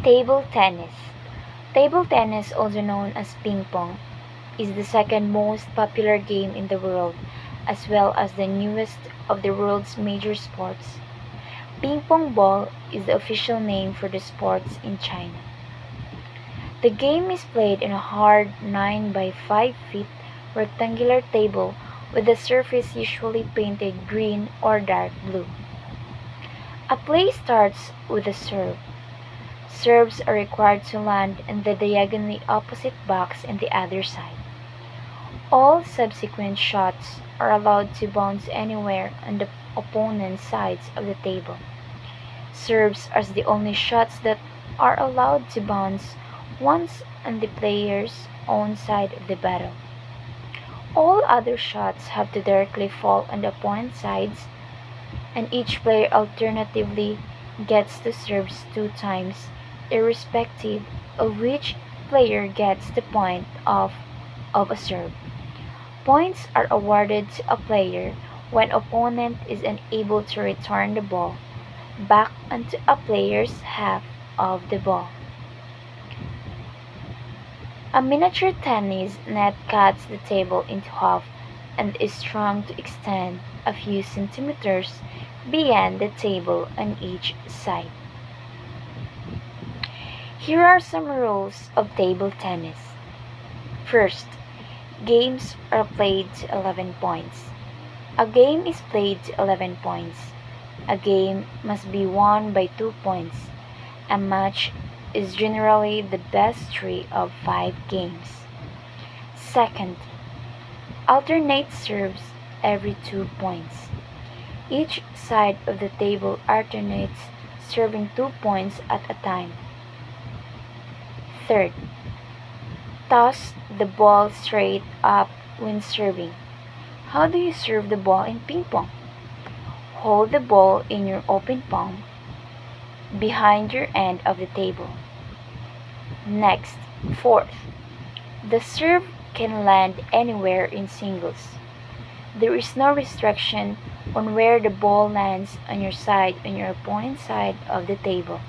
Table tennis. Table tennis, also known as ping pong, is the second most popular game in the world, as well as the newest of the world's major sports. Ping pong ball is the official name for the sports in China. The game is played in a hard 9 by 5 feet rectangular table with the surface usually painted green or dark blue. A play starts with a serve. Serves are required to land in the diagonally opposite box in the other side. All subsequent shots are allowed to bounce anywhere on the opponent's sides of the table. Serves are the only shots that are allowed to bounce once on the player's own side of the battle. All other shots have to directly fall on the opponent's sides, and each player alternatively gets the serves 2 times, irrespective of which player gets the point of a serve. Points are awarded to a player when opponent is unable to return the ball back onto a player's half of the ball. A miniature tennis net cuts the table into half and is strung to extend a few centimeters beyond the table on each side. Here are some rules of table tennis. First, games are played to 11 points. A game is played to 11 points. A game must be won by 2 points. A match is generally the best 3 of 5 games. Second, alternate serves every 2 points. Each side of the table alternates serving 2 points at a time. Third, toss the ball straight up when serving. How do you serve the ball in ping pong? Hold the ball in your open palm behind your end of the table. Next, fourth, the serve can land anywhere in singles. There is no restriction on where the ball lands on your side on your opponent's side of the table.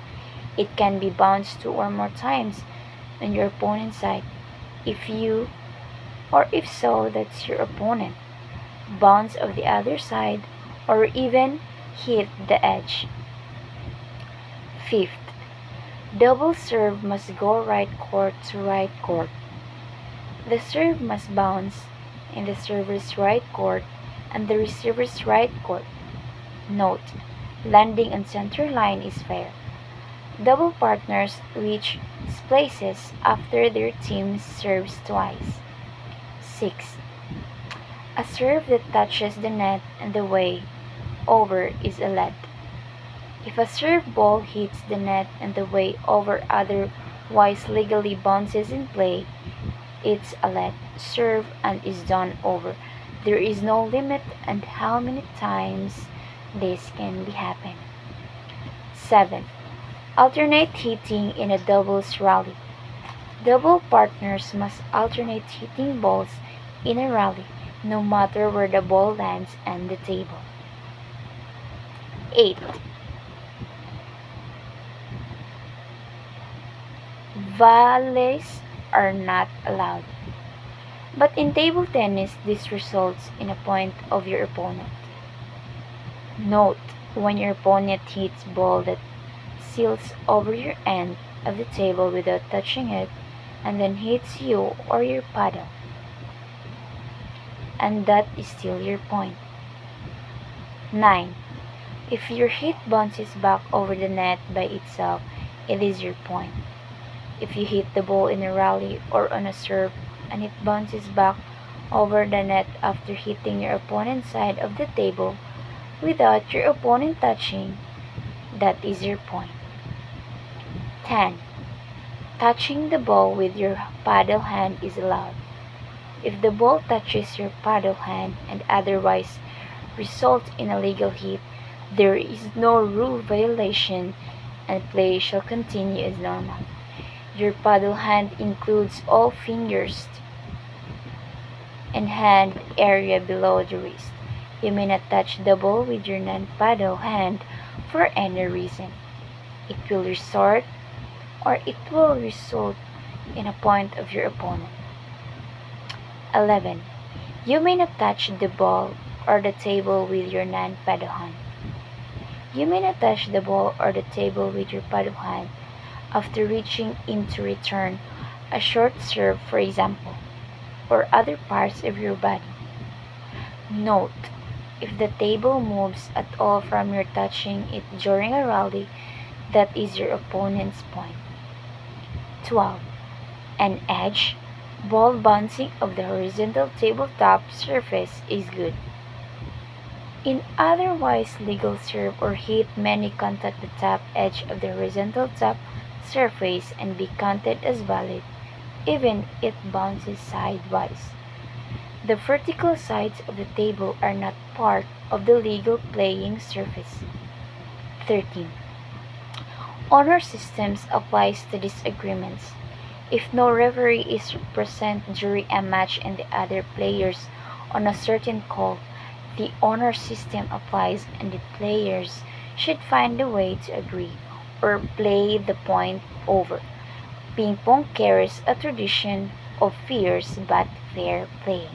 It can be bounced 2 or more times on your opponent's side. If so, that's your opponent. Bounce of the other side or even hit the edge. Fifth, double serve must go right court to right court. The serve must bounce in the server's right court and the receiver's right court. Note, landing on center line is fair. Double partners reach places after their team serves twice. 6. A serve that touches the net on the way over is a lead. If a serve ball hits the net on the way over otherwise legally bounces in play, it's a lead serve and is done over. There is no limit on how many times this can be happen. 7. Alternate hitting in a doubles rally. Double partners must alternate hitting balls in a rally, no matter where the ball lands on the table. 8. Valleys are not allowed. But in table tennis, this results in a point of your opponent. Note, when your opponent hits ball that sails over your end of the table without touching it, and then hits you or your paddle, and that is still your point. 9. If your hit bounces back over the net by itself, it is your point. If you hit the ball in a rally or on a serve and it bounces back over the net after hitting your opponent's side of the table without your opponent touching, that is your point. 10. Touching the ball with your paddle hand is allowed. If the ball touches your paddle hand and otherwise results in a legal hit, there is no rule violation and play shall continue as normal. Your paddle hand includes all fingers and hand area below the wrist. You may not touch the ball with your non-paddle hand for any reason. It will resort or it will result in a point of your opponent. 11. You may not touch the ball or the table with your non-paddle hand. You may not touch the ball or the table with your paddle hand after reaching in to return a short serve, for example, or other parts of your body. Note, if the table moves at all from your touching it during a rally, that is your opponent's point. 12. An edge, ball bouncing off the horizontal tabletop surface is good. In otherwise legal serve or hit may contact the top edge of the horizontal top surface and be counted as valid, even if it bounces sidewise. The vertical sides of the table are not part of the legal playing surface. 13. Honor systems applies to disagreements. If no referee is present during a match and the other players on a certain call, the honor system applies and the players should find a way to agree or play the point over. Ping pong carries a tradition of fierce but fair play.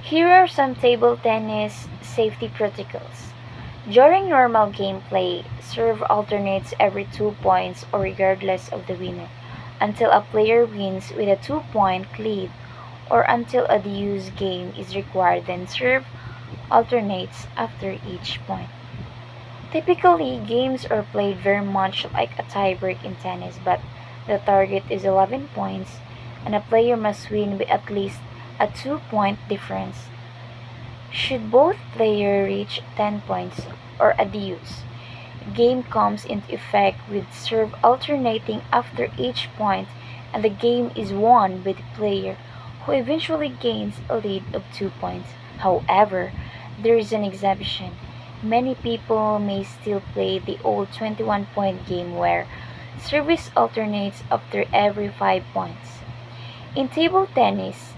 Here are some table tennis safety protocols. During normal gameplay, serve alternates every 2 points or regardless of the winner, until a player wins with a 2 point lead or until a deuce game is required, then serve alternates after each point. Typically, games are played very much like a tiebreak in tennis, but the target is 11 points and a player must win by at least a 2 point difference. Should both players reach 10 points or a deuce, game comes into effect with serve alternating after each point and the game is won by the player who eventually gains a lead of 2 points. However, there is an exception. Many people may still play the old 21-point game where service alternates after every 5 points. In table tennis,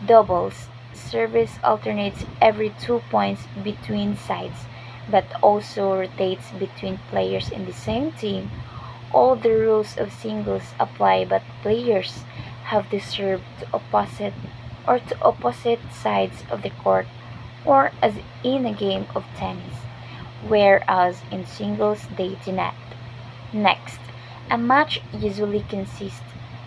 doubles, service alternates every 2 points between sides, but also rotates between players in the same team. All the rules of singles apply, but players have to serve to opposite sides of the court or as in a game of tennis, whereas in singles they do not. Next, a match usually consists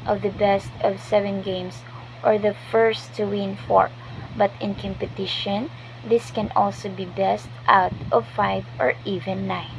of the best of 7 games or the first to win four, but in competition, this can also be best out of 5 or even 9.